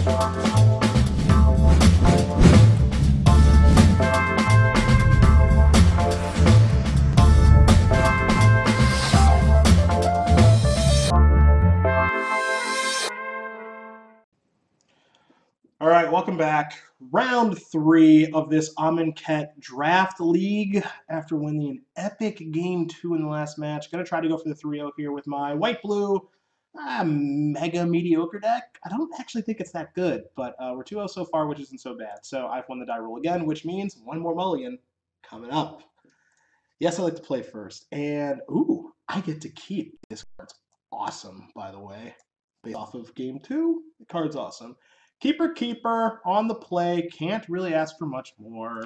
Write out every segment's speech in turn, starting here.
All right, welcome back. Round 3 of this Amonkhet Draft League after winning an epic Game 2 in the last match. Going to try to go for the 3-0 here with my white-blue mega mediocre deck. I don't actually think it's that good, but we're 2-0 so far, which isn't so bad. So I've won the die roll again, which means one more mulligan coming up. Yes, I like to play first. And, ooh, I get to keep. This card's awesome, by the way. Based off of Game 2, the card's awesome. Keeper on the play. Can't really ask for much more.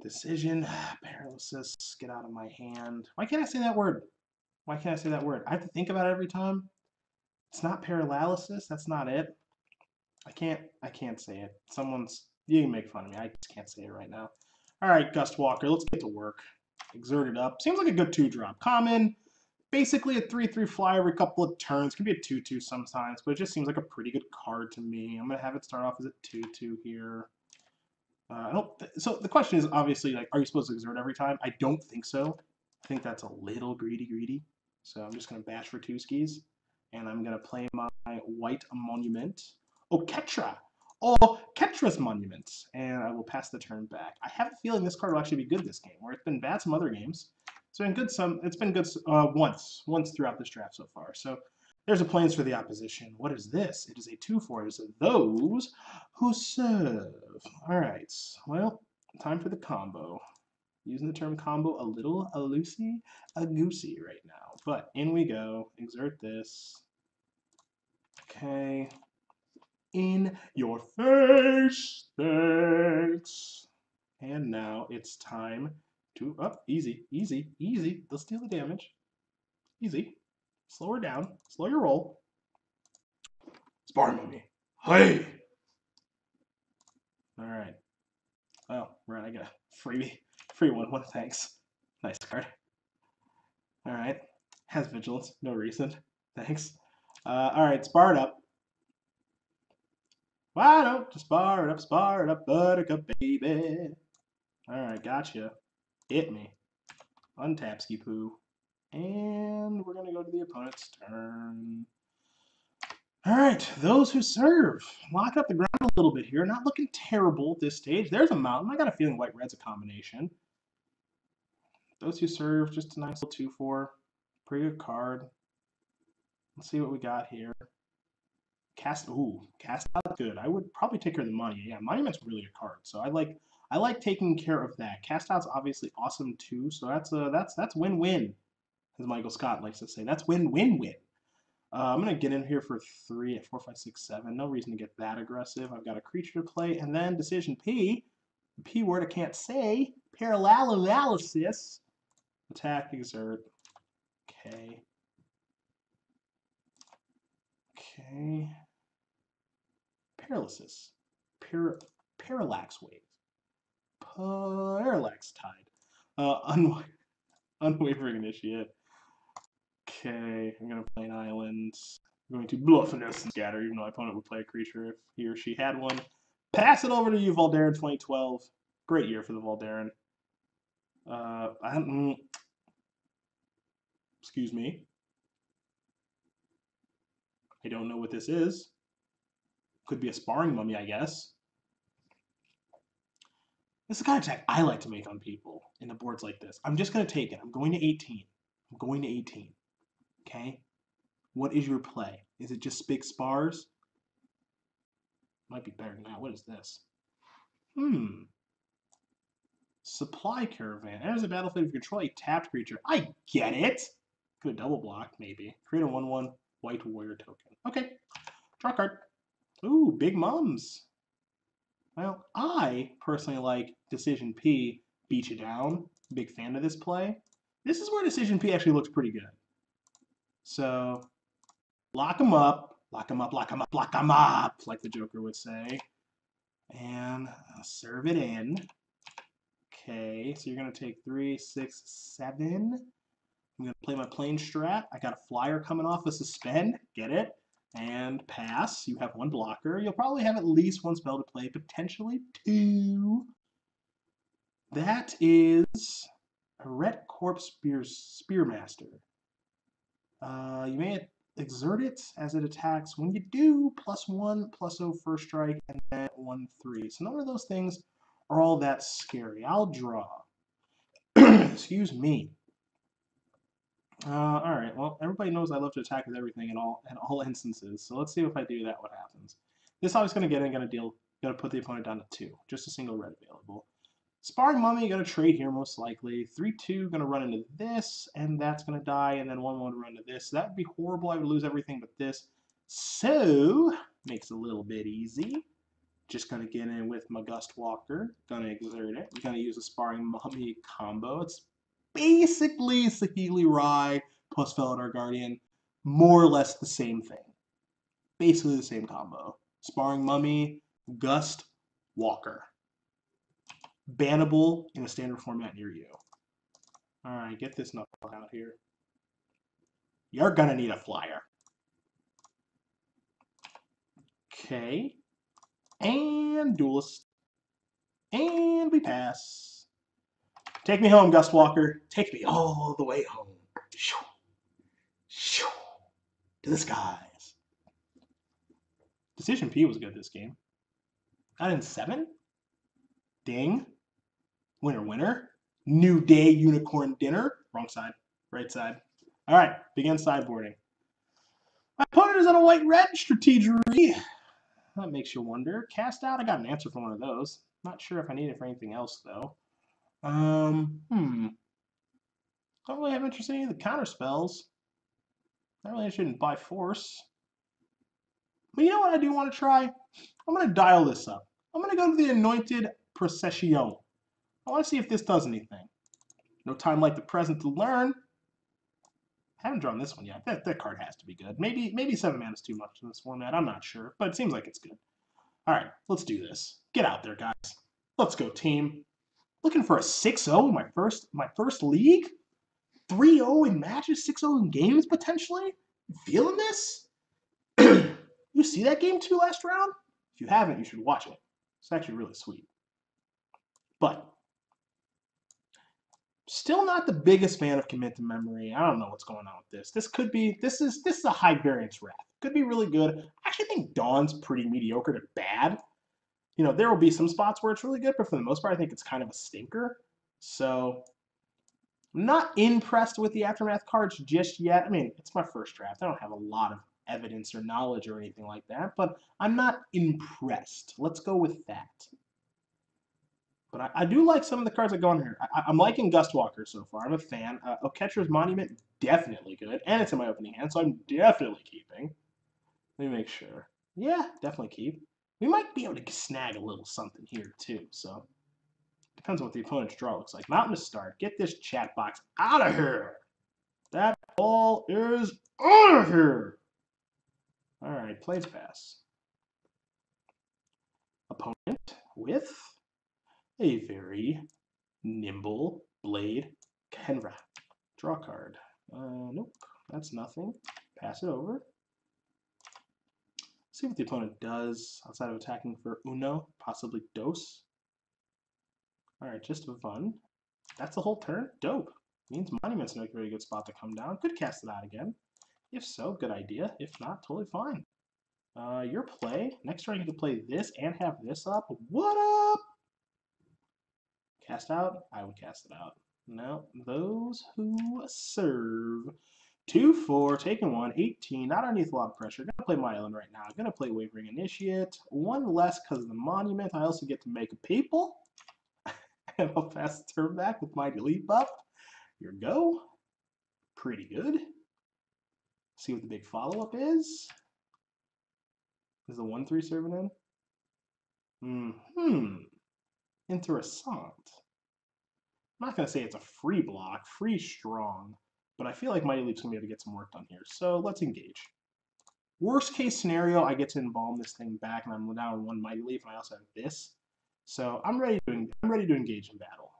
Decision. Paralysis. Get out of my hand. Why can't I say that word? Why can't I say that word? I have to think about it every time. It's not paralysis. That's not it. I can't say it. You can make fun of me. I just can't say it right now. All right, Gust Walker. Let's get to work. Exert it up. Seems like a good 2-drop. Common. Basically a 3-3 fly every couple of turns. Can be a 2-2 sometimes, but it just seems like a pretty good card to me. I'm going to have it start off as a 2-2 here. So the question is obviously, like, are you supposed to exert every time? I don't think so. I think that's a little greedy. So I'm just going to bash for 2 skis, and I'm going to play my white monument. Oh, Ketra's monument, and I will pass the turn back. I have a feeling this card will actually be good this game, where it's been bad some other games. It's been good once throughout this draft so far. So there's a Plains for the opposition. What is this? It is a 2-4. It is those who serve. All right. Well, time for the combo. Using the term combo a little loosey-goosey right now. But in we go. Exert this. Okay. In your face. Thanks. And now it's time to easy. They'll steal the damage. Easy. Slow her down. Slow your roll. Sparring with me. Hey. All right. Oh, right. I got a free 1-1. Thanks. Nice card. All right. Has vigilance. No reason. Thanks. All right. Spar it up. Why don't you spar it up, buttercup baby? All right. Gotcha. Hit me. Untap ski poo. And we're going to go to the opponent's turn. All right, those who serve. Lock up the ground a little bit here. Not looking terrible at this stage. There's a mountain. I got a feeling white-red's a combination. Those who serve, just a nice little 2-4. Pretty good card. Let's see what we got here. Cast out good. I would probably take care of the money. Yeah, Monument's really a card, so I like taking care of that. Cast out's obviously awesome too, so that's win-win, as Michael Scott likes to say. That's win-win-win. I'm gonna get in here for 3 at 4, 5, 6, 7. No reason to get that aggressive. I've got a creature to play, and then decision P. The P word I can't say. Paralysis. Attack, exert. Okay. Paralysis. Parallax wave. Parallax tide. Unwavering initiate. Okay, I'm going to play an island. I'm going to bluff an essence scatter, even though my opponent would play a creature if he or she had one. Pass it over to you, Valderan 2012. Great year for the Valderan. Excuse me. I don't know what this is. Could be a sparring mummy, I guess. This is the kind of attack I like to make on people in the boards like this. I'm just going to take it. I'm going to 18. I'm going to 18. Okay? What is your play? Is it just big spars? Might be better than that. What is this? Supply Caravan. Enters the battlefield if you control a tapped creature. I get it! Could have double blocked, maybe. Create a 1/1 white warrior token. Okay. Draw a card. Ooh, big mums. Well, I personally like Decision P, beat you down. Big fan of this play. This is where Decision P actually looks pretty good. So, lock them up, lock them up, lock them up, lock them up, like the Joker would say. And serve it in. Okay, so you're going to take 3, 6, 7. I'm going to play my plane strat. I got a flyer coming off a suspend. Get it? And pass. You have one blocker. You'll probably have at least one spell to play, potentially two. That is a Ret Corpse Spearmaster. You may exert it as it attacks. When you do, +1/+0 first strike, and then 1/3. So none of those things are all that scary. I'll draw. Excuse me. All right. Well, everybody knows I love to attack with everything in all instances. So let's see if I do that. What happens? This obviously going to get in, going to put the opponent down to 2. Just a single red available. Sparring Mummy, going to trade here most likely. 3/2, going to run into this, and that's going to die, and then 1/1 to run into this. That would be horrible. I would lose everything but this. So, makes it a little bit easy. Just going to get in with my Gust Walker. Going to exert it. Going to use a Sparring Mummy combo. It's basically Saheeli Rai plus Felidar Guardian. More or less the same thing. Basically the same combo. Sparring Mummy, Gust, Walker. Bannable in a standard format near you. Alright, get this knuckle out here. You're gonna need a flyer. Okay. And Duelist. And we pass. Take me home, Gust Walker. Take me all the way home. Shoo. Shoo. To the skies. Decision P was good this game. Got in 7. Ding. Winner, winner. New day, unicorn dinner. Wrong side. Right side. All right. Begin sideboarding. My opponent is on a white-red strategery. That makes you wonder. Cast out. I got an answer for one of those. Not sure if I need it for anything else, though. Don't really have interest in any of the counter spells. Not really interested in by force. But you know what I do want to try? I'm going to dial this up. I'm going to go to the Anointed Procession. I want to see if this does anything. No time like the present to learn. Haven't drawn this one yet. That card has to be good. Maybe 7 mana is too much in this format. I'm not sure, but it seems like it's good. All right, let's do this. Get out there, guys. Let's go, team. Looking for a 6-0 in my first league. 3-0 in matches, 6-0 in games potentially. You feeling this? You see that game 2 last round? If you haven't, you should watch it. It's actually really sweet. But still not the biggest fan of Commit to Memory. I don't know what's going on with this. This is a high variance Wrath. Could be really good. I actually think Dawn's pretty mediocre to bad. You know, there will be some spots where it's really good, but for the most part, I think it's kind of a stinker. So, I'm not impressed with the Aftermath cards just yet. I mean, it's my first draft. I don't have a lot of evidence or knowledge or anything like that, but I'm not impressed. Let's go with that. But I do like some of the cards that go on here. I'm liking Gust Walker so far. I'm a fan. Oketra's Monument, definitely good. And it's in my opening hand, so I'm definitely keeping. Let me make sure. Yeah, definitely keep. We might be able to snag a little something here, too. So, depends on what the opponent's draw looks like. Mountain to start. Get this chat box out of here. That ball is out of here. All right, plays pass. Opponent with a very nimble Blade Kenra. Draw card. Nope, that's nothing. Pass it over. See what the opponent does outside of attacking for Uno, possibly Dos. Alright, just for fun. That's the whole turn? Dope. Means Monument's in a very good spot to come down. Could cast it out again. If so, good idea. If not, totally fine. Your play. Next turn, you get to play this and have this up. What up? Cast out? I would cast it out. No, those who serve. 2-4, taking 1, 18, not underneath a lot of pressure. Gonna play my island right now. Gonna play Wavering Initiate. 1 less because of the Monument. I also get to make a people. And I'll pass the turn back with my delete buff. Here we go. Pretty good. See what the big follow-up is. Is the 1-3 serving in? Interessant. I'm not going to say it's a free block, free strong, but I feel like Mighty Leap's going to be able to get some work done here. So let's engage. Worst case scenario, I get to embalm this thing back, and I'm down 1 Mighty Leap, and I also have this. So I'm ready to engage in battle.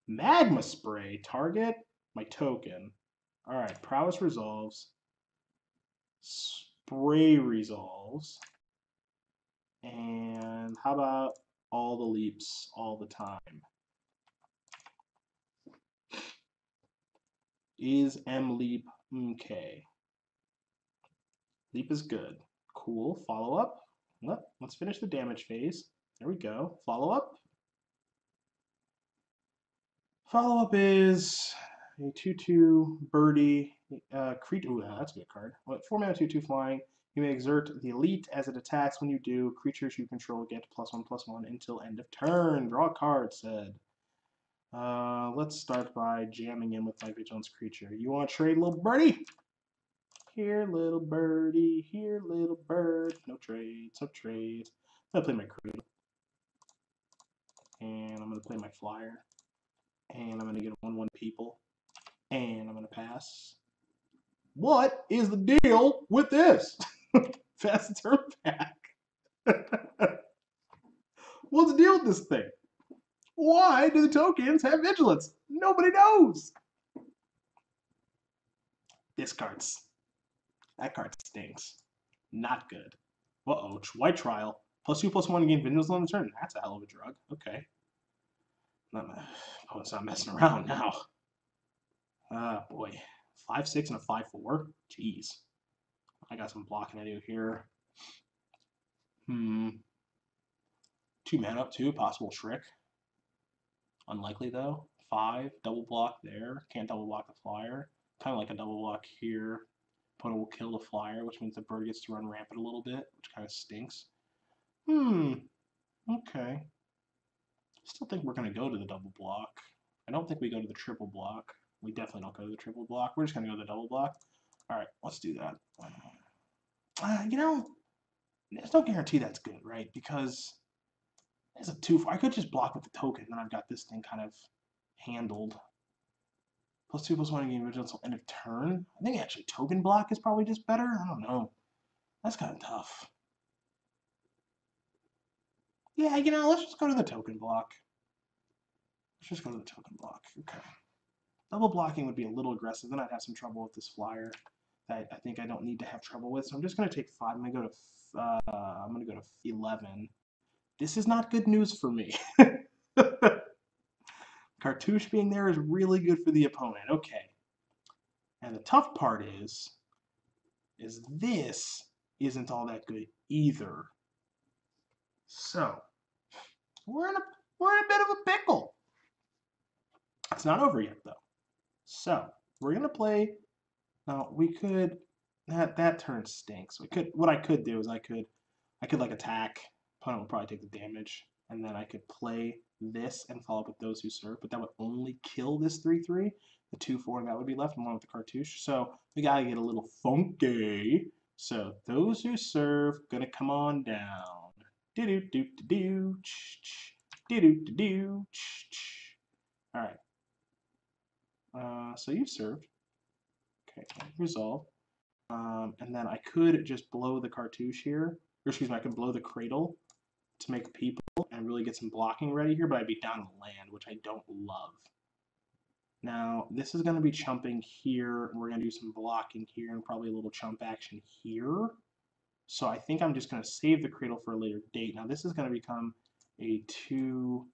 Magma Spray, target my token. All right, Prowess resolves. Spray resolves. And how about all the leaps all the time? Is M leap okay? Leap is good. Cool. Follow up. Let's finish the damage phase. There we go. Follow up. Follow up is a 2/2 birdie creature. Ooh, that's a good card. 4 mana 2/2 flying. You may exert the elite as it attacks. When you do, creatures you control get +1/+1 until end of turn. Draw a card, said. Let's start by jamming in with my Vigilance creature. You want to trade, little birdie? Here, little birdie. Here, little bird. No trades. No trades. I'm going to play my Cradle. And I'm going to play my Flyer. And I'm going to get 1/1 people. And I'm going to pass. What is the deal with this? Fast turn back. What's the deal with this thing? Why do the tokens have vigilance? Nobody knows. This card's. That card stinks. Not good. Uh-oh. White Trial. +2/+1 gain vigilance on the turn. That's a hell of a drug. Okay. It's not messing around now. Ah, boy. 5/6 and a 5/4. Jeez. I got some blocking to do here. 2 mana up 2. Possible Shriek. Unlikely though. 5. Double block there. Can't double block the Flyer. Kind of like a double block here. Opponent will kill the Flyer, which means the bird gets to run rampant a little bit, which kind of stinks. Okay. Still think we're going to go to the double block. I don't think we go to the triple block. We definitely don't go to the triple block. We're just going to go to the double block. All right, let's do that. You know, there's no guarantee that's good, right? Because there's a 2/4. I could just block with the token, and then I've got this thing kind of handled. +2/+1 gain vigilance until end of turn. I think actually token block is probably just better. I don't know. That's kind of tough. Yeah, you know, let's just go to the token block. Let's just go to the token block. Okay. Double blocking would be a little aggressive. Then I'd have some trouble with this Flyer that I think I don't need to have trouble with. So I'm just going to take 5. I'm going to go to 11. This is not good news for me. Cartouche being there is really good for the opponent. Okay. And the tough part is this isn't all that good either. So we're in a bit of a pickle. It's not over yet though. So we're gonna play. Now we could that turn stinks. What I could do is I could like attack. Opponent would probably take the damage, and then I could play this and follow up with those who serve. But that would only kill this 3/3. The 2/4 that would be left, and one with the cartouche. So we gotta get a little funky. So those who serve gonna come on down. Do do do do do do do do do. All right. So you've served. Okay, resolve. And then I could just blow the cartouche here. Or excuse me, I could blow the Cradle to make people and really get some blocking ready here, but I'd be down the land, which I don't love. Now, this is going to be chumping here, and we're going to do some blocking here, and probably a little chump action here. So I think I'm just going to save the Cradle for a later date. Now, this is going to become a 2...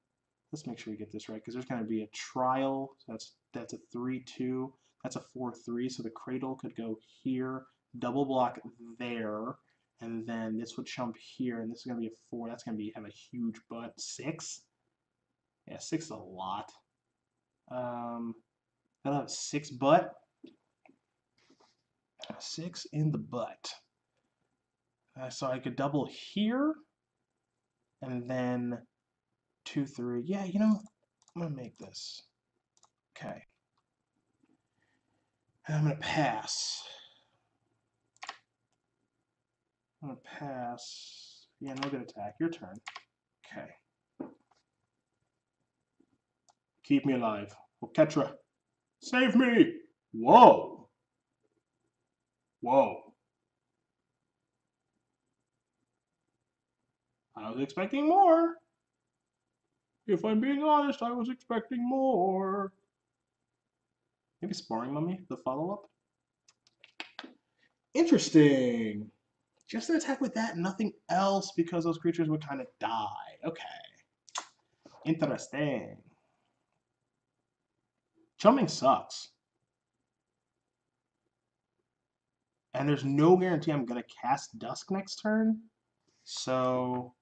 Let's make sure we get this right, because there's going to be a trial. So that's a 3/2. That's a 4/3. So the Cradle could go here, double block there, and then this would chump here, and this is going to be a 4. That's going to have a huge butt. 6? Yeah, 6 is a lot. That'll have 6 butt. 6 in the butt. So I could double here, and then 2/3. Yeah, you know, I'm going to make this. Okay. And I'm going to pass. I'm going to pass. Yeah, no good attack. Your turn. Okay. Keep me alive. Oketra. Save me! Whoa! Whoa. I was expecting more. If I'm being honest, I was expecting more. Maybe Sparring Mummy, the follow-up? Interesting. Just an attack with that, nothing else, because those creatures would kind of die. Okay. Interesting. Chumming sucks. And there's no guarantee I'm going to cast Dusk next turn. So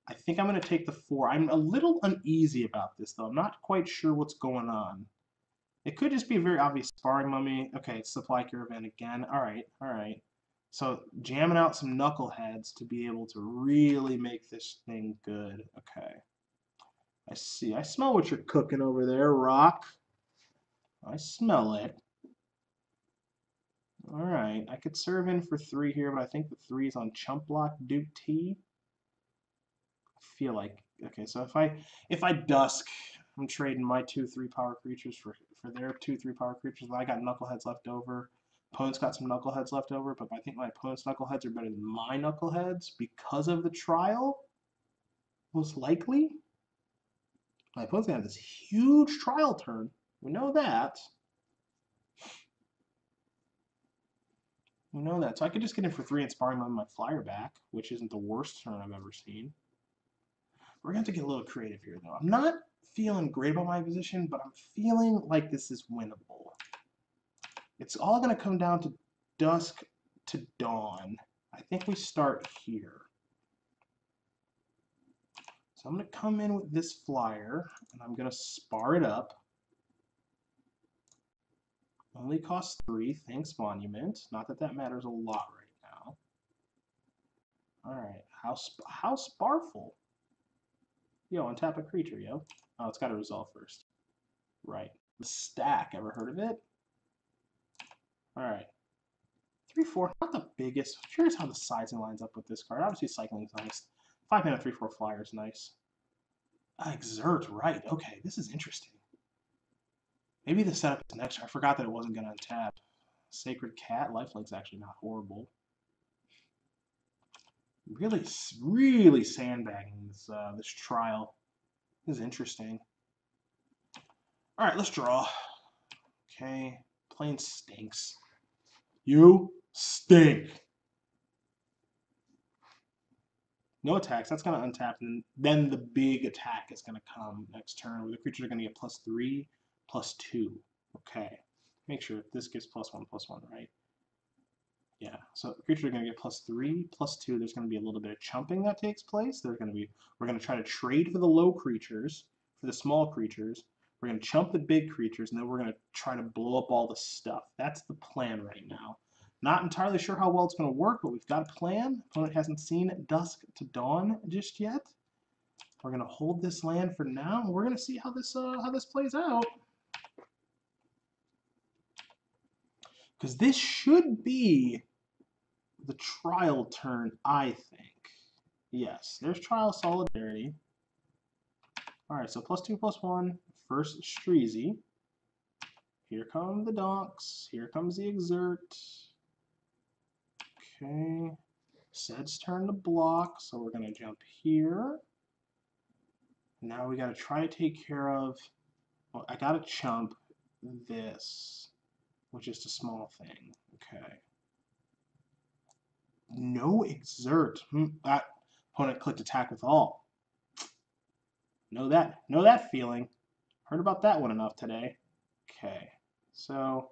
I think I'm going to take the 4. I'm a little uneasy about this, though. I'm not quite sure what's going on. It could just be a very obvious Sparring Mummy. Okay, Supply Caravan again. All right, all right. So jamming out some Knuckleheads to be able to really make this thing good. Okay. I see. I smell what you're cooking over there, Rock. I smell it. All right. I could serve in for 3 here, but I think the 3 is on Chump Block Duke T. I feel like, okay, so if I Dusk, I'm trading my 2/3 power creatures for their 2/3 power creatures. I got Knuckleheads left over. Opponent's got some Knuckleheads left over, but I think my opponent's Knuckleheads are better than my Knuckleheads because of the trial, most likely. My opponent's going to have this huge trial turn. We know that. We know that. So I could just get in for 3 and Sparring on my flyer back, which isn't the worst turn I've ever seen. We're going to have to get a little creative here, though. I'm not feeling great about my position, but I'm feeling like this is winnable. It's all going to come down to Dusk to Dawn. I think we start here. So I'm going to come in with this flyer, and I'm going to spar it up. Only costs 3, thanks Monument. Not that that matters a lot right now. Alright, how Sparful? Yo, untap a creature, yo. Oh, it's got to resolve first. Right. The Stack, ever heard of it? Alright. 3/4, not the biggest. Curious how the sizing lines up with this card. Obviously, cycling is nice. 5 mana 3/4 flyer is nice. Exert, right. Okay, this is interesting. Maybe the setup is next. I forgot that it wasn't going to untap. Sacred Cat, lifelink's actually not horrible. Really sandbagging this this trial. This is interesting. All right, let's draw. Okay, playing stinks. You stink. No attacks. That's going to untap, and then the big attack is going to come next turn, where the creatures are going to get +3, +2. Okay. Make sure this gives +1/+1, right? Yeah. So the creatures are going to get +3, +2. There's going to be a little bit of chumping that takes place. We're going to try to trade for the low creatures, for the small creatures. We're going to chump the big creatures, and then we're going to try to blow up all the stuff. That's the plan right now. Not entirely sure how well it's going to work, but we've got a plan. Opponent hasn't seen Dusk to Dawn just yet. We're going to hold this land for now, and we're going to see how this plays out. Because this should be the trial turn, I think. Yes, there's Trial Solidarity. Alright, so +2/+1, first Streezy. Here come the Donks. Here comes the Exert. Okay. Ced's turn to block, so we're going to jump here. Now we got to try to take care of... Well, I got to chump this, which is a small thing. Okay. No Exert. That opponent clicked attack with all. Know that feeling. Heard about that one enough today. Okay. So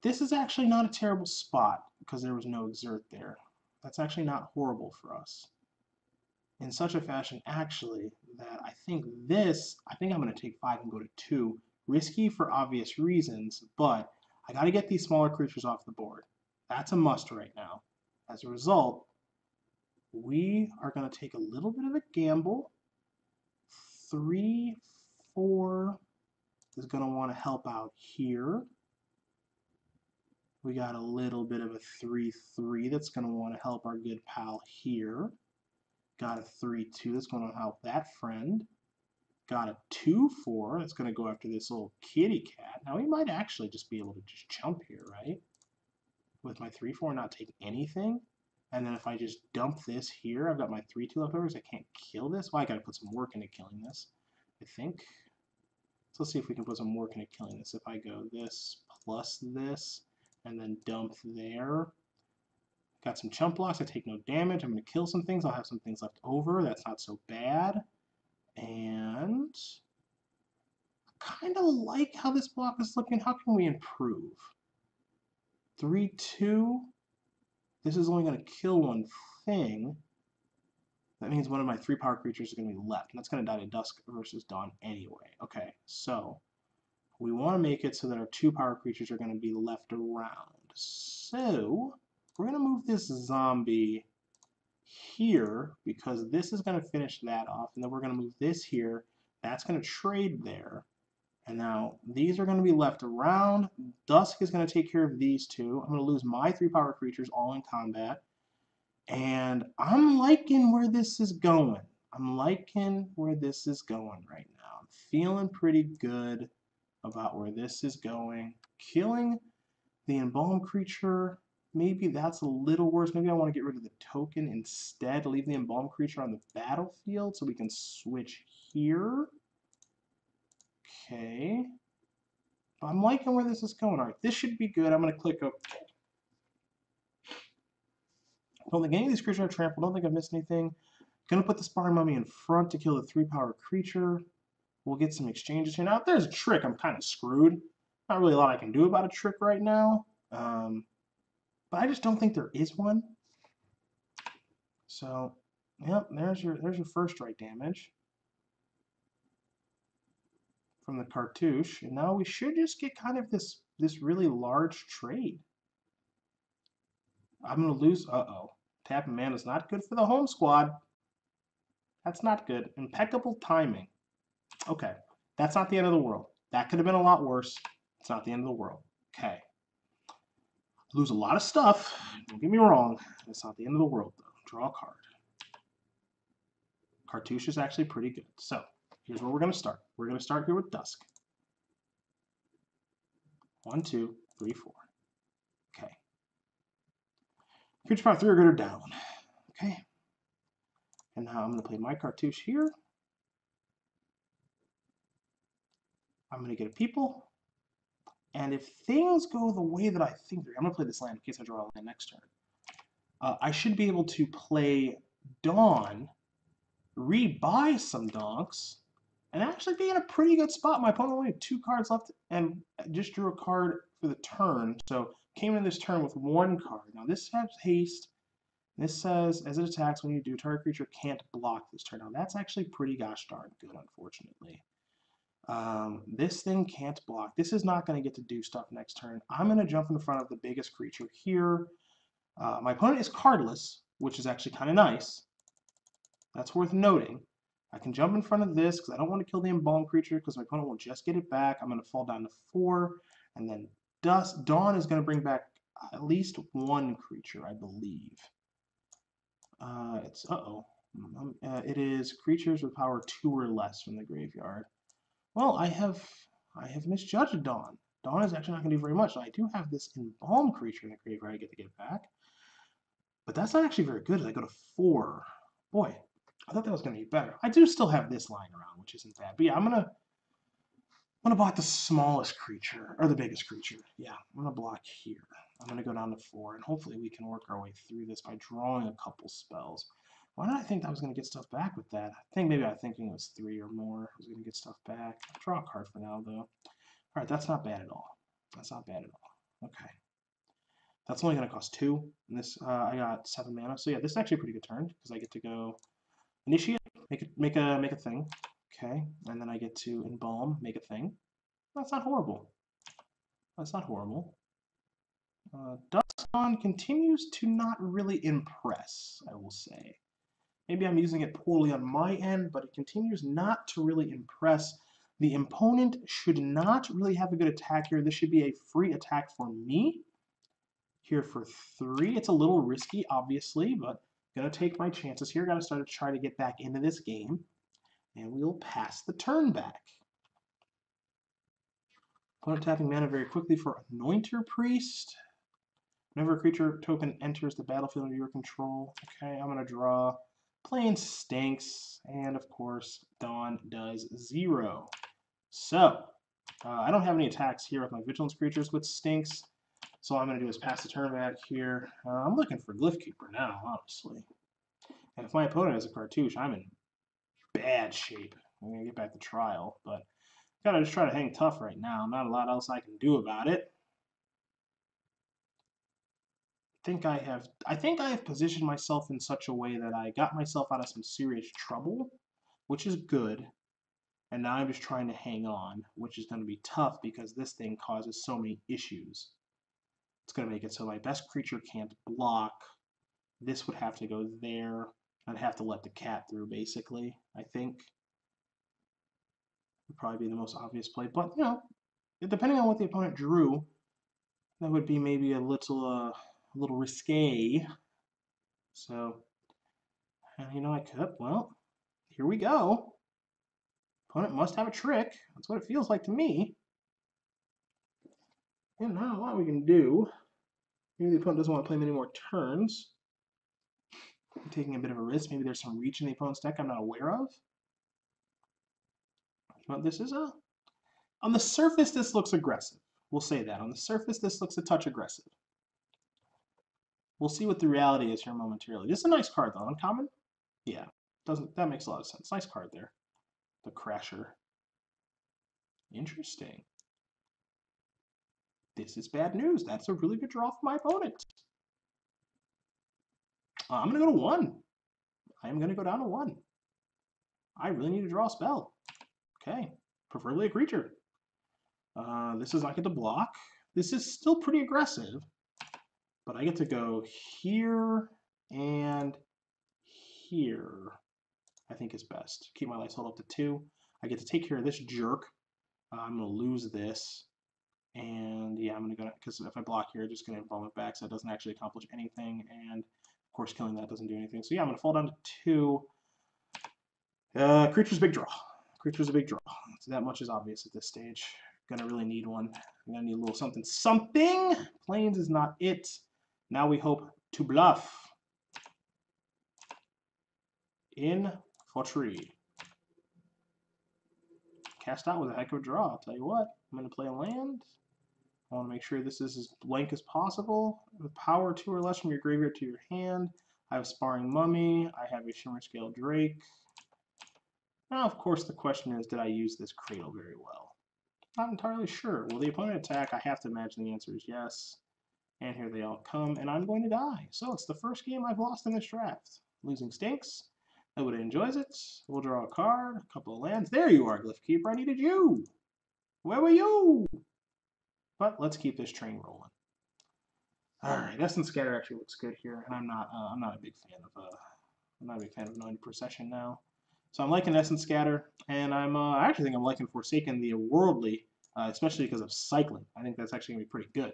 this is actually not a terrible spot because there was no Exert there. That's actually not horrible for us. In such a fashion, actually, that I think I'm going to take 5 and go to 2. Risky for obvious reasons, but I got to get these smaller creatures off the board. That's a must right now. As a result, we are going to take a little bit of a gamble. 3, 4 is going to want to help out here. We got a little bit of a 3/3 that's going to want to help our good pal here. Got a 3/2 that's going to help that friend. Got a 2/4 that's going to go after this little kitty cat. Now, we might actually just be able to just jump here, right? With my 3/4 not take anything. And then if I just dump this here, I've got my 3/2 leftovers. I can't kill this. Well, I got to put some work into killing this, I think. So let's see if we can put some work into killing this. If I go this plus this, and then dump there. Got some chump blocks. I take no damage. I'm going to kill some things. I'll have some things left over. That's not so bad. And kind of like how this block is looking. How can we improve? 3-2. This is only going to kill one thing. That means one of my 3-power creatures is going to be left. And that's going to die to Dusk versus Dawn anyway. Okay, so we want to make it so that our 2-power creatures are going to be left around. So we're going to move this zombie here because this is going to finish that off. And then we're going to move this here. That's going to trade there. And now these are going to be left around. Dusk is going to take care of these two. I'm going to lose my 3-power creatures all in combat. And I'm liking where this is going. I'm liking where this is going right now. I'm feeling pretty good about where this is going. Killing the embalmed creature, maybe that's a little worse. Maybe I want to get rid of the token instead. Leave the embalmed creature on the battlefield so we can switch here. Okay. I'm liking where this is going. All right, this should be good. I'm going to click OK. I don't think any of these creatures are trampled. I don't think I've missed anything. Going to put the Sparring Mummy in front to kill the 3-power creature. We'll get some exchanges here. Now, if there's a trick, I'm kind of screwed. Not really a lot I can do about a trick right now. But I just don't think there is one. So, yep, there's your first strike damage from the cartouche. And now we should just get kind of this really large trade. I'm going to lose. Uh-oh. Tapping mana is not good for the home squad. That's not good. Impeccable timing. Okay. That's not the end of the world. That could have been a lot worse. It's not the end of the world. Okay. Lose a lot of stuff. Don't get me wrong. It's not the end of the world, though. Draw a card. Cartouche is actually pretty good. So, here's where we're going to start. We're going to start here with Dusk. 1, 2, 3, 4. Okay. Creature power 3 or greater down. Okay. And now I'm going to play my cartouche here. I'm going to get a people. And if things go the way that I think they're, I'm going to play this land in case I draw a land next turn. I should be able to play Dawn, rebuy some donks, and actually be in a pretty good spot. My opponent only had 2 cards left and just drew a card for the turn. So came in this turn with 1 card. Now this has haste. This says, as it attacks, when you do, target creature can't block this turn. Now that's actually pretty gosh darn good, unfortunately. This thing can't block. This is not going to get to do stuff next turn. I'm going to jump in front of the biggest creature here. My opponent is cardless, which is actually kind of nice. That's worth noting. I can jump in front of this because I don't want to kill the embalmed creature because my opponent will just get it back. I'm going to fall down to 4. And then Dawn is going to bring back at least 1 creature, I believe. It is creatures with power 2 or less from the graveyard. Well, I have misjudged Dawn. Dawn is actually not going to do very much. I do have this embalmed creature in the graveyard I get to get back. But that's not actually very good as I go to 4. Boy, I thought that was going to be better. I do still have this lying around, which isn't bad. But yeah, I'm gonna block the smallest creature, or the biggest creature. Yeah, I'm gonna block here. I'm gonna go down to 4, and hopefully we can work our way through this by drawing a couple spells. Why did I think I was gonna get stuff back with that? I think maybe I was thinking it was 3 or more. I was gonna get stuff back. I'll draw a card for now, though. All right, that's not bad at all. That's not bad at all. Okay. That's only going to cost 2. And this, I got 7 mana. So yeah, this is actually a pretty good turn because I get to go initiate, make a thing. Okay, and then I get to embalm, make a thing. That's not horrible. That's not horrible. Dawn continues to not really impress, I will say. Maybe I'm using it poorly on my end, but it continues not to really impress. The opponent should not really have a good attack here. This should be a free attack for me. Here for 3. It's a little risky, obviously, but gonna take my chances here. Gotta start to try to get back into this game, and we'll pass the turn back. Opponent tapping mana very quickly for Anointer Priest. Whenever a creature token enters the battlefield under your control. Okay, I'm gonna draw. Playing stinks, and of course, Dawn does 0. So, I don't have any attacks here with my Vigilance creatures, which stinks. So all I'm going to do is pass the turn back here. I'm looking for Glyph Keeper now, honestly. And if my opponent has a cartouche, I'm in bad shape. I'm going to get back to trial, but gotta just try to hang tough right now. Not a lot else I can do about it. I think I have positioned myself in such a way that I got myself out of some serious trouble, which is good. And now I'm just trying to hang on, which is going to be tough because this thing causes so many issues. It's going to make it so my best creature can't block. This would have to go there. I'd have to let the cat through, basically, I think. Would probably be the most obvious play. But, you know, depending on what the opponent drew, that would be maybe a little risque. So, and you know, I could, well, here we go. Opponent must have a trick. That's what it feels like to me. And now what we can do, maybe the opponent doesn't want to play many more turns. I'm taking a bit of a risk. Maybe there's some reach in the opponent's deck I'm not aware of. But this is on the surface, this looks aggressive. We'll say that. On the surface, this looks a touch aggressive. We'll see what the reality is here momentarily. This is a nice card, though. Uncommon? Yeah. That makes a lot of sense. Nice card there. The Crasher. Interesting. This is bad news. That's a really good draw for my opponent. I'm going to go to 1. I am going to go down to 1. I really need to draw a spell. Okay. Preferably a creature. This is I get to block. This is still pretty aggressive. But I get to go here and here, I think is best. Keep my life held up to 2. I get to take care of this jerk. I'm going to lose this. And yeah, I'm going to go, because if I block here, I'm just going to involve it back, so it doesn't actually accomplish anything. And of course, killing that doesn't do anything. So yeah, I'm going to fall down to 2. Creature's a big draw. Creature's a big draw. So that much is obvious at this stage. Gonna really need one. I'm gonna need a little something. Something! Plains is not it. Now we hope to bluff. In for tree. Cast out with a heck of a draw. I'll tell you what. I'm gonna play a land. I want to make sure this is as blank as possible. With power 2 or less from your graveyard to your hand. I have Sparring Mummy. I have a Shimmer Scale Drake. Now, of course, the question is, did I use this Cradle very well? Not entirely sure. Will the opponent attack? I have to imagine the answer is yes. And here they all come, and I'm going to die. So it's the first game I've lost in this draft. Losing stinks. Nobody enjoys it. We'll draw a card, a couple of lands. There you are, Glyph Keeper. I needed you. Where were you? But let's keep this train rolling. All right, Essence Scatter actually looks good here, and I'm not a big fan of 90 Procession now. So I'm liking Essence Scatter, and I actually think I'm liking Forsaken the Worldly, especially because of cycling. I think that's actually going to be pretty good.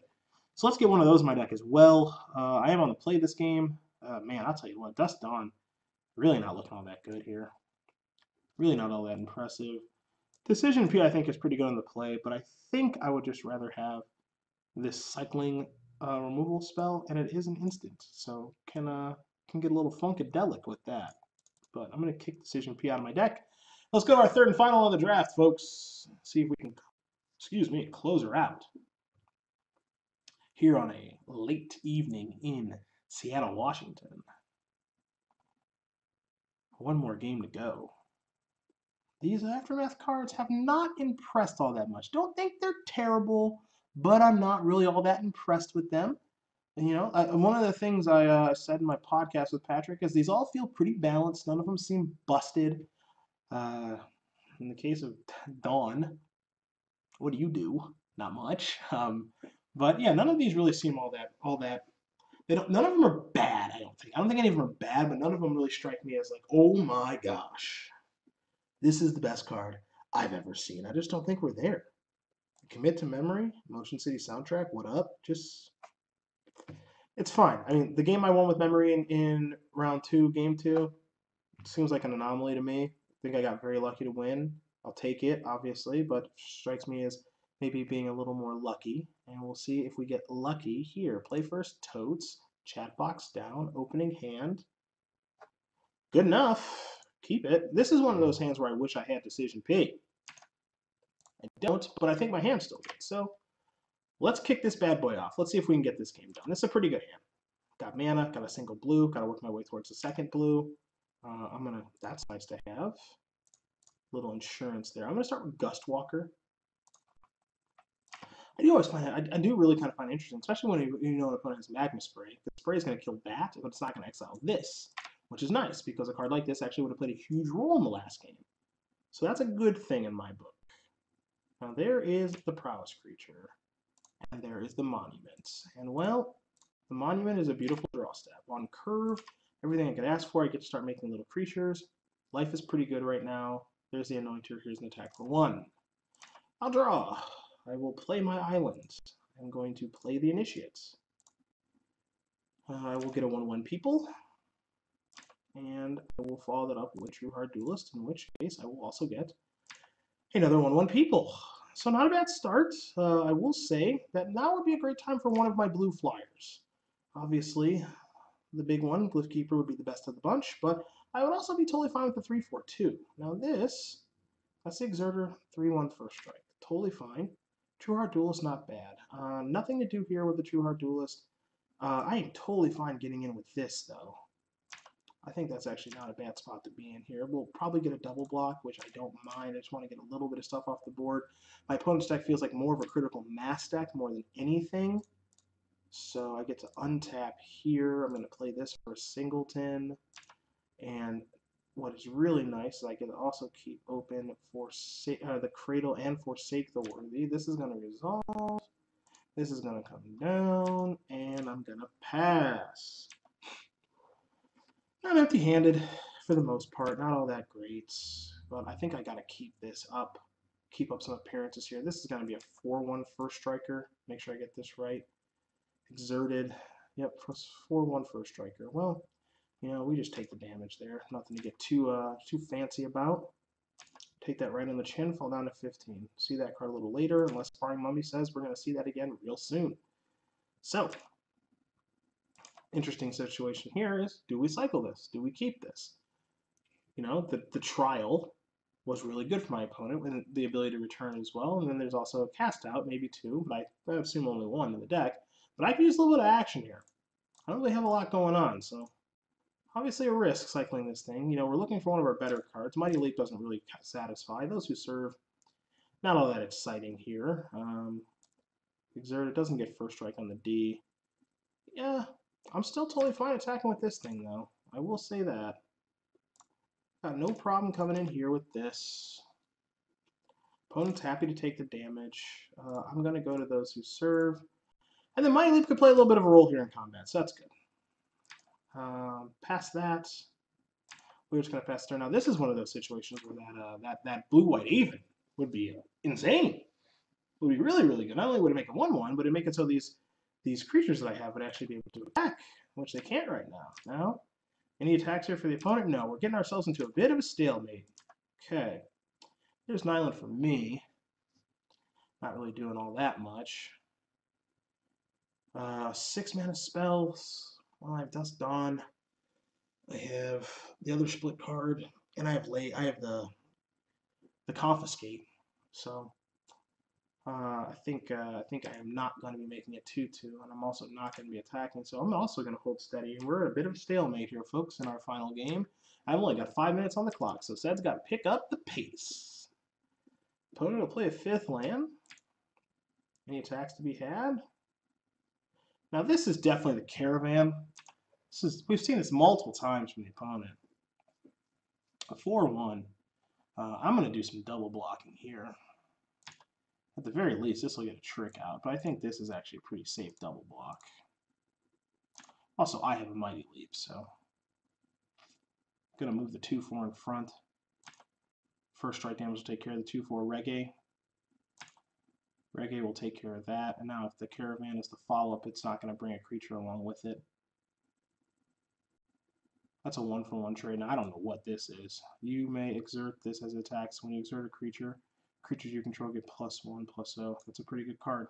So let's get one of those in my deck as well. I am on the play this game. Man, I'll tell you what, Dusk Dawn, really not looking all that good here. Really not all that impressive. Decision P, I think, is pretty good on the play, but I think I would just rather have this cycling removal spell, and it is an instant, so can get a little funkadelic with that. But I'm going to kick Decision P out of my deck. Let's go to our third and final of the draft, folks. See if we can, close her out here on a late evening in Seattle, Washington. One more game to go. These Aftermath cards have not impressed all that much. Don't think they're terrible, but I'm not really all that impressed with them. And, you know, one of the things I said in my podcast with Patrick is these all feel pretty balanced. None of them seem busted. In the case of Dawn, what do you do? Not much. But yeah, none of these really seem all that. None of them are bad. I don't think any of them are bad, but none of them really strike me as like, oh my gosh, this is the best card I've ever seen. I just don't think we're there. Commit to Memory, Motion City Soundtrack. What up? It's fine. I mean, the game I won with Memory in round 2, game 2, seems like an anomaly to me. I think I got very lucky to win. I'll take it, obviously, but strikes me as maybe being a little more lucky. And we'll see if we get lucky here. Play first, Totes. Chat box down. Opening hand. Good enough. Keep it. This is one of those hands where I wish I had Decision P. I don't, but I think my hand's still good. So Let's kick this bad boy off. Let's see if we can get this game done. This is a pretty good hand. Got mana, got a single blue, got to work my way towards the second blue. That's nice to have. Little insurance there. I'm gonna start with Gustwalker. I do always find I do really kind of find it interesting, especially when you know an opponent has Magma Spray. The spray is going to kill that, but it's not going to exile this, which is nice because a card like this actually would have played a huge role in the last game. So that's a good thing in my book. Now there is the Prowess creature, and there is the Monument. And well, the Monument is a beautiful draw step. On curve, everything I could ask for, I get to start making little creatures. Life is pretty good right now. There's the Anointer. Here's an attack for 1. I'll draw. I will play my islands. I'm going to play the Initiates. I will get a 1/1 People, and I will follow that up with True Heart Duelist, in which case I will also get another 1/1 People. So not a bad start. I will say that now would be a great time for one of my blue flyers. Obviously, the big one, Glyphkeeper, would be the best of the bunch, but I would also be totally fine with the 3/4 too. Now that's the Exerter 3/1 first strike. Totally fine. True Heart Duelist, not bad. Nothing to do here with the True Heart Duelist. I am totally fine getting in with this, though. I think that's actually not a bad spot to be in here. We'll probably get a double block, which I don't mind. I just want to get a little bit of stuff off the board. My opponent's deck feels like more of a critical mass deck more than anything. So I get to untap here. I'm going to play this for a singleton. And what is really nice is I can also keep open for the Cradle and Forsake the Worthy. This is going to resolve. This is going to come down, and I'm going to pass. I'm empty-handed for the most part. Not all that great, but I think I got to keep this up. Keep up some appearances here. This is going to be a 4/1 first striker. Make sure I get this right. Exerted. Yep, 4/1 first striker. Well, you know, we just take the damage there. Nothing to get too fancy about. Take that right on the chin, fall down to 15. See that card a little later, unless Sparring Mummy says we're going to see that again real soon. So, interesting situation here is, do we cycle this? Do we keep this? You know, the trial was really good for my opponent with the ability to return as well. And then there's also a cast out, maybe 2, but I assume only 1 in the deck. But I can use a little bit of action here. I don't really have a lot going on, so obviously a risk cycling this thing. You know, we're looking for one of our better cards. Mighty Leap doesn't really satisfy. Those Who Serve, not all that exciting here. Exert, it doesn't get first strike on the D. Yeah, I'm still totally fine attacking with this thing, though. I will say that. Got no problem coming in here with this. Opponent's happy to take the damage. I'm going to go to Those Who Serve. And then Mighty Leap could play a little bit of a role here in combat, so that's good. Past that, we're just going to pass turn. Now, this is one of those situations where that blue-white even would be insane. It would be really, really good. Not only would it make it 1/1, but it would make it so these creatures that I have would actually be able to attack, which they can't right now. Now, any attacks here for the opponent? No, we're getting ourselves into a bit of a stalemate. Okay. There's an island for me. Not really doing all that much. 6 mana spells. Well, I have Dusk Dawn. I have the other split card, and I have the Confiscate. So I think I am not going to be making it 2/2, and I'm also not going to be attacking. So I'm also going to hold steady, and we're at a bit of a stalemate here, folks, in our final game. I've only got 5 minutes on the clock, so Ced's got to pick up the pace. Opponent will play a 5th land. Any attacks to be had? Now this is definitely the Caravan. We've seen this multiple times from the opponent. A 4/1. I'm going to do some double blocking here. At the very least, this will get a trick out, but I think this is actually a pretty safe double block. Also, I have a Mighty Leap, so I'm going to move the 2/4 in front. First strike damage will take care of the 2/4 Reggae. Reggae will take care of that, and now if the Caravan is the follow-up, it's not going to bring a creature along with it. That's a 1-for-1 trade. Now, I don't know what this is. You may exert this as attacks. When you exert a creature, creatures you control get +1/+0. That's a pretty good card.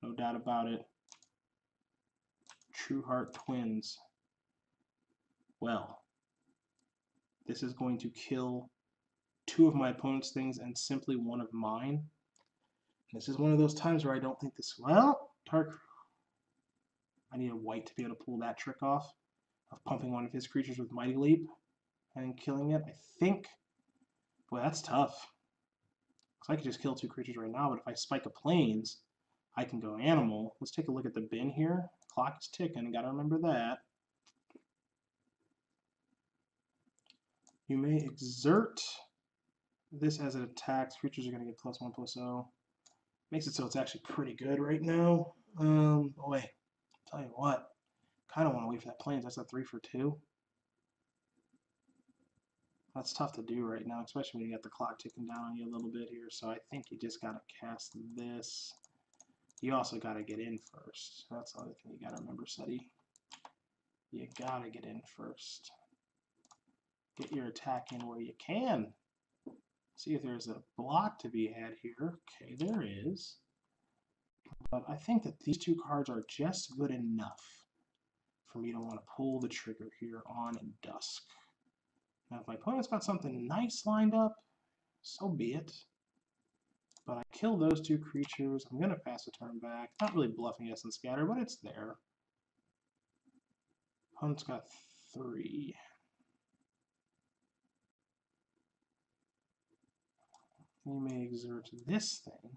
No doubt about it. True Heart Twins. Well, this is going to kill 2 of my opponent's things and simply 1 of mine. This is one of those times where I don't think this... Well, dark... I need a white to be able to pull that trick off of pumping one of his creatures with Mighty Leap and killing it, I think. Boy, that's tough. Because I could just kill 2 creatures right now, but if I spike a Plains, I can go animal. Let's take a look at the bin here. Clock is ticking, gotta remember that. You may exert this as it attacks. Creatures are gonna get +1/+0. Makes it so it's actually pretty good right now. Boy, tell you what, kind of want to wait for that Plains. That's a 3 for 2. That's tough to do right now, especially when you got the clock ticking down on you a little bit here. So I think you just got to cast this. You also got to get in first. That's the other thing you got to remember, Seti. You got to get in first. Get your attack in where you can. See if there's a block to be had here. Okay, there is. But I think that these 2 cards are just good enough for me to want to pull the trigger here on Dusk. Now, if my opponent's got something nice lined up, so be it. But I kill those 2 creatures. I'm going to pass a turn back. Not really bluffing Essence Scatter, but it's there. Opponent's got 3. You may exert this thing.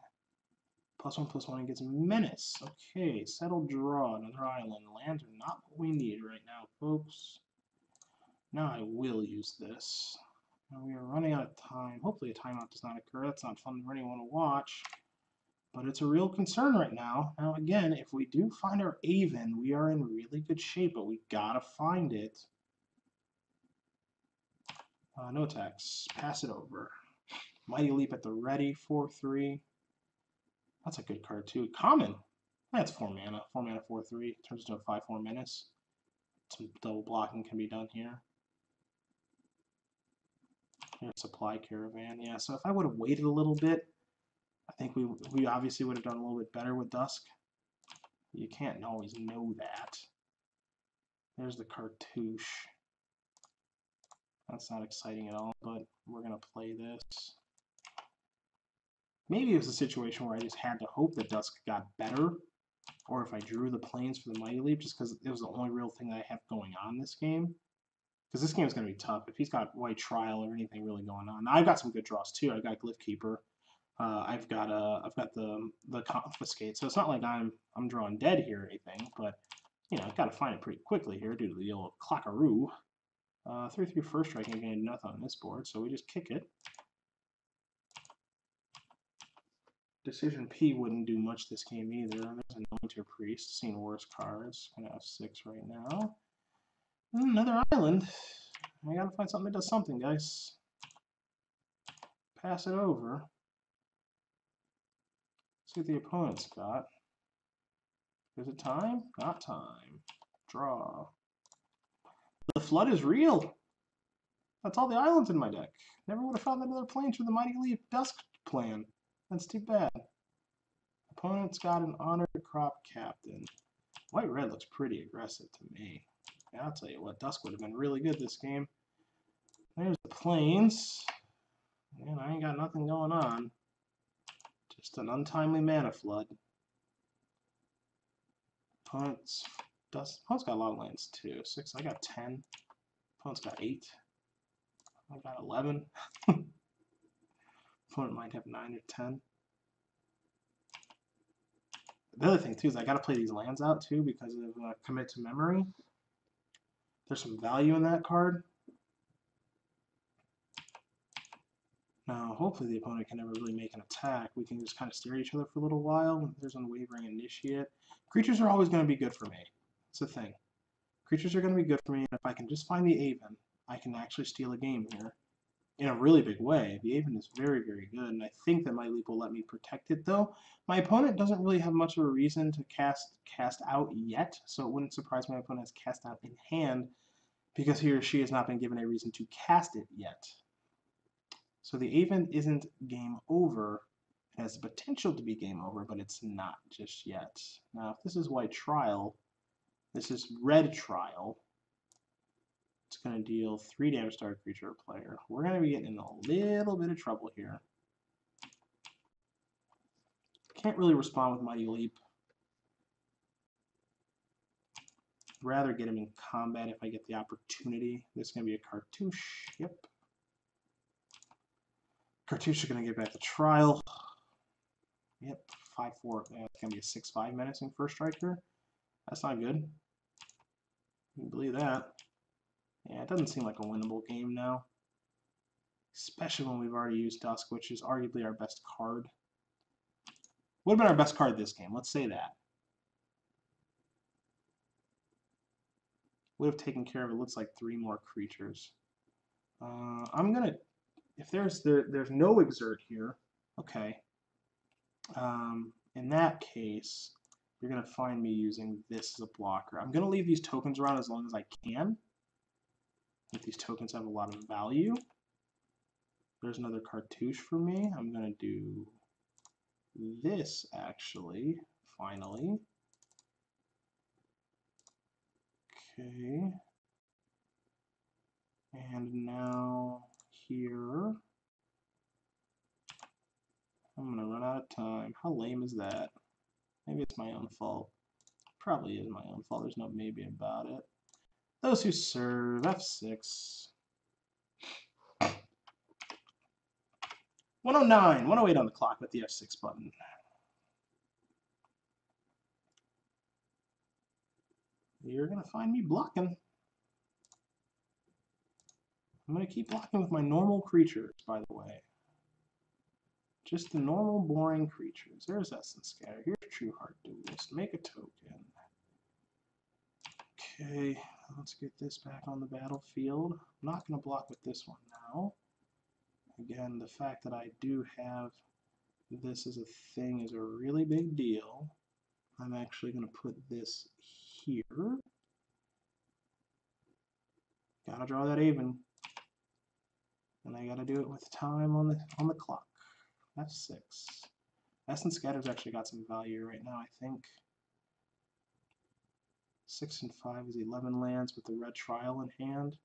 +1/+1 and gets Menace. Okay, settled draw, another island. Lands are not what we need right now, folks. Now I will use this. Now we are running out of time. Hopefully a timeout does not occur. That's not fun for anyone to watch. But it's a real concern right now. Now again, if we do find our Aven, we are in really good shape, but we gotta find it. No attacks. Pass it over. Mighty Leap at the ready, 4/3. That's a good card too. Common. That's 4 mana. 4 mana, 4/3. Turns into a 5/4 Menace. Some double blocking can be done here. Here's Supply Caravan. Yeah, so if I would have waited a little bit, I think we obviously would have done a little bit better with Dusk. You can't always know that. There's the Cartouche. That's not exciting at all, but we're going to play this. Maybe it was a situation where I just had to hope that Dusk got better, or if I drew the Plains for the Mighty Leap, just because it was the only real thing that I have going on this game. Because this game is going to be tough if he's got White Trial or anything really going on. Now, I've got some good draws too. I've got Glyph Keeper. I've got the Confiscate. So it's not like I'm drawing dead here or anything, but you know I've got to find it pretty quickly here due to the old Clockaroo. 3/3 first strike ain't gonna do nothing on this board, so we just kick it. Decision P wouldn't do much this game either. There's an Anointer Priest, seen worse cards. Gonna have 6 right now. Another island. I gotta find something that does something, guys. Pass it over. See what the opponent's got. Is it time? Not time. Draw. The Flood is real. That's all the islands in my deck. Never would have found another Plains for the Mighty Leap Dusk plan. That's too bad. Opponent's got an Honored Crop Captain. White-red looks pretty aggressive to me. Yeah, I'll tell you what, Dusk would have been really good this game. There's the Plains. And I ain't got nothing going on. Just an untimely mana flood. Opponent's got a lot of lands too. 6, I got 10. Opponent's got 8. I got 11. Opponent might have 9 or 10. The other thing too is I gotta play these lands out too because of Commit to Memory. There's some value in that card. Now, hopefully the opponent can never really make an attack. We can just kind of stare at each other for a little while. There's Unwavering Initiate. Creatures are always going to be good for me. That's the thing. Creatures are going to be good for me, and if I can just find the Aven, I can actually steal a game here in a really big way. The Aven is very, very good, and I think that my Leap will let me protect it, though. My opponent doesn't really have much of a reason to cast out yet, so it wouldn't surprise my opponent has cast out in hand because he or she has not been given a reason to cast it yet. So the Aven isn't game over. It has the potential to be game over, but it's not just yet. Now, if this is White Trial, this is Red Trial. It's going to deal 3 damage to our creature or player. We're going to be getting in a little bit of trouble here. Can't really respond with Mighty Leap. Rather get him in combat if I get the opportunity. This is going to be a cartouche. Yep. Cartouche is going to get back the trial. Yep, 5-4. It's going to be a 6-5 menacing first striker. That's not good. You can believe that. Yeah, it doesn't seem like a winnable game now. Especially when we've already used Dusk, which is arguably our best card. Would have been our best card this game, let's say that. Would have taken care of, it looks like 3 more creatures. I'm going to, if there's no exert here, okay. In that case, you're going to find me using this as a blocker. I'm going to leave these tokens around as long as I can. If these tokens have a lot of value. There's another cartouche for me. I'm going to do this, actually, finally. Okay. And now here. I'm going to run out of time. How lame is that? Maybe it's my own fault. Probably is my own fault. There's no maybe about it. Those who serve, F6. 109, 108 on the clock with the F6 button. You're going to find me blocking. I'm going to keep blocking with my normal creatures, by the way. Just the normal, boring creatures. There's Essence Scatter. Here's True Heart Duelist. Make a token. Okay, let's get this back on the battlefield. I'm not going to block with this one now. Again, the fact that I do have this as a thing is a really big deal. I'm actually going to put this here. Gotta draw that even. And I gotta do it with time on the clock. That's 6. Essence Scatter's actually got some value right now, I think. 6 and 5 is 11 lands with the red trial in hand.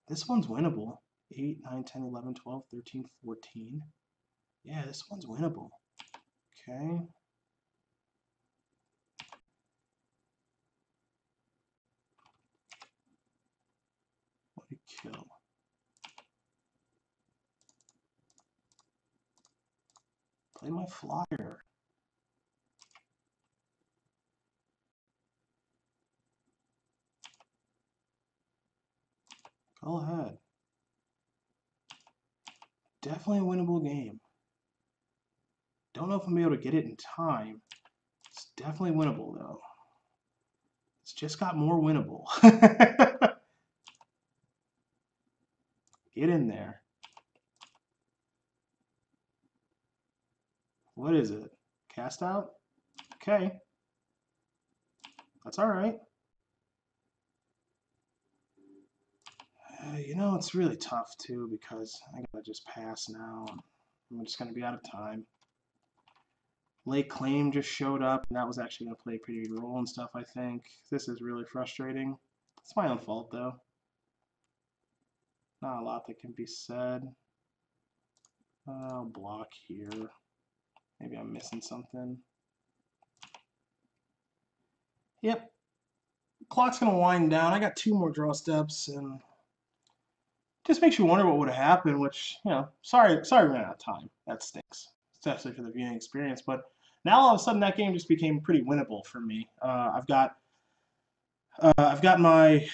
This one's winnable. 8, 9, 10, 11, 12, 13, 14. Yeah, this one's winnable. Okay. What do you kill? Play my flyer. Go ahead. Definitely a winnable game. Don't know if I'm going to be able to get it in time. It's definitely winnable, though. It's just got more winnable. Get in there. What is it? Cast out? Okay. That's all right. You know, it's really tough, too, because I gotta just pass now. I'm just gonna be out of time. Late Claim just showed up, and that was actually gonna play a pretty good role and stuff, I think. This is really frustrating. It's my own fault, though. Not a lot that can be said. I'll block here. Maybe I'm missing something. Yep. Clock's gonna wind down. I got 2 more draw steps, and just makes you wonder what would have happened, which, you know, sorry we ran out of time. That stinks, especially for the viewing experience. But now all of a sudden that game just became pretty winnable for me. I've got my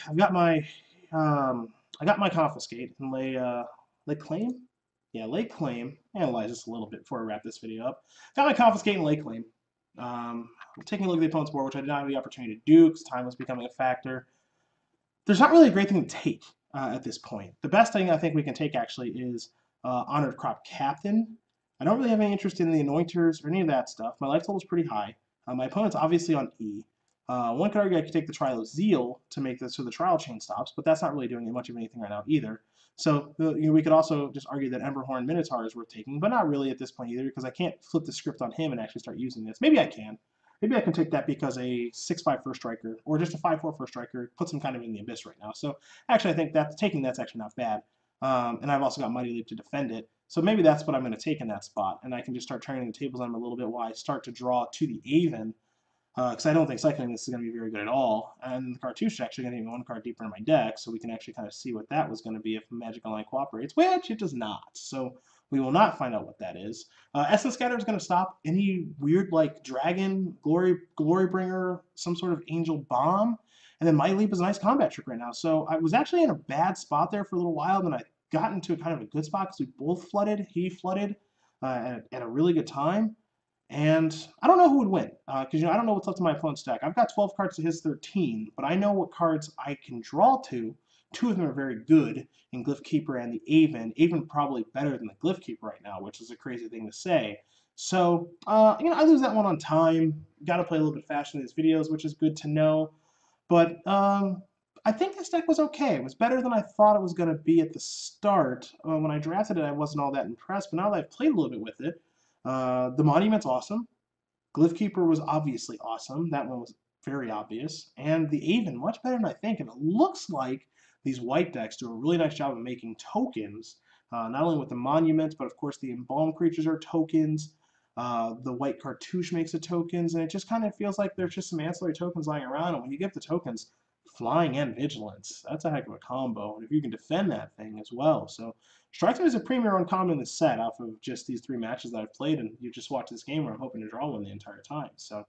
Confiscate and lay claim. Yeah, lay claim. Analyze this a little bit before I wrap this video up. Got my Confiscate and lay claim. Taking a look at the opponent's board, which I did not have the opportunity to do because time was becoming a factor. There's not really a great thing to take at this point. The best thing I think we can take actually is Honored Crop Captain. I don't really have any interest in the Anointers or any of that stuff. My life total is pretty high. My opponent's obviously on E. One could argue I could take the Trial of Zeal to make this so the trial chain stops, but that's not really doing much of anything right now either. So we could also just argue that Emberhorn Minotaur is worth taking, but not really at this point either, because I can't flip the script on him and actually start using this. Maybe I can. Maybe I can take that because a 6/5 first striker, or just a 5/4 first striker, puts him kind of in the abyss right now. So actually I think taking that's actually not bad. And I've also got Mighty Leap to defend it. So maybe that's what I'm going to take in that spot, and I can just start turning the tables on him a little bit while I start to draw to the Aven, because I don't think cycling this is going to be very good at all. And the cartouche is actually going to be one card deeper in my deck, so we can actually kind of see what that was going to be if Magic Online cooperates, which it does not. So we will not find out what that is. Essence Scatter is going to stop any weird like Dragon, Glory Bringer, some sort of Angel Bomb. And then Mighty Leap is a nice combat trick right now. So I was actually in a bad spot there for a little while, then I got into kind of a good spot because we both flooded. He flooded at a really good time. And I don't know who would win, because I don't know what's left in my opponent's deck. I've got 12 cards to his 13, but I know what cards I can draw to. Two of them are very good in Glyph Keeper and the Aven. Aven probably better than the Glyph Keeper right now, which is a crazy thing to say. So, I lose that one on time. Got to play a little bit faster in these videos, which is good to know. But I think this deck was okay. It was better than I thought it was going to be at the start. When I drafted it, I wasn't all that impressed, but now that I've played a little bit with it, the Monument's awesome. Glyph Keeper was obviously awesome. That one was very obvious. And the Aven, much better than I think. And it looks like these white decks do a really nice job of making tokens, not only with the Monument, but of course the Embalmed creatures are tokens. The white cartouche makes the tokens, and it just kind of feels like there's just some ancillary tokens lying around. And when you get the tokens, flying and vigilance, that's a heck of a combo. And if you can defend that thing as well. So strikes me as a premier uncommon in the set off of just these 3 matches that I've played, and you just watch this game where I'm hoping to draw one the entire time. So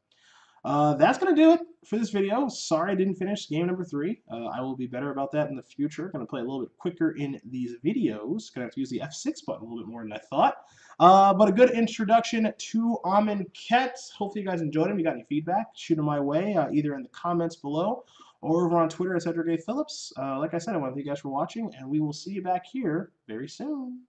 that's going to do it for this video. Sorry I didn't finish game number 3. I will be better about that in the future. Going to play a little bit quicker in these videos. Going to have to use the F6 button a little bit more than I thought. But a good introduction to Amonkhet. Hopefully you guys enjoyed him. If you got any feedback, shoot them my way, either in the comments below or over on Twitter at Cedric Phillips. Like I said, I want to thank you guys for watching, and we will see you back here very soon.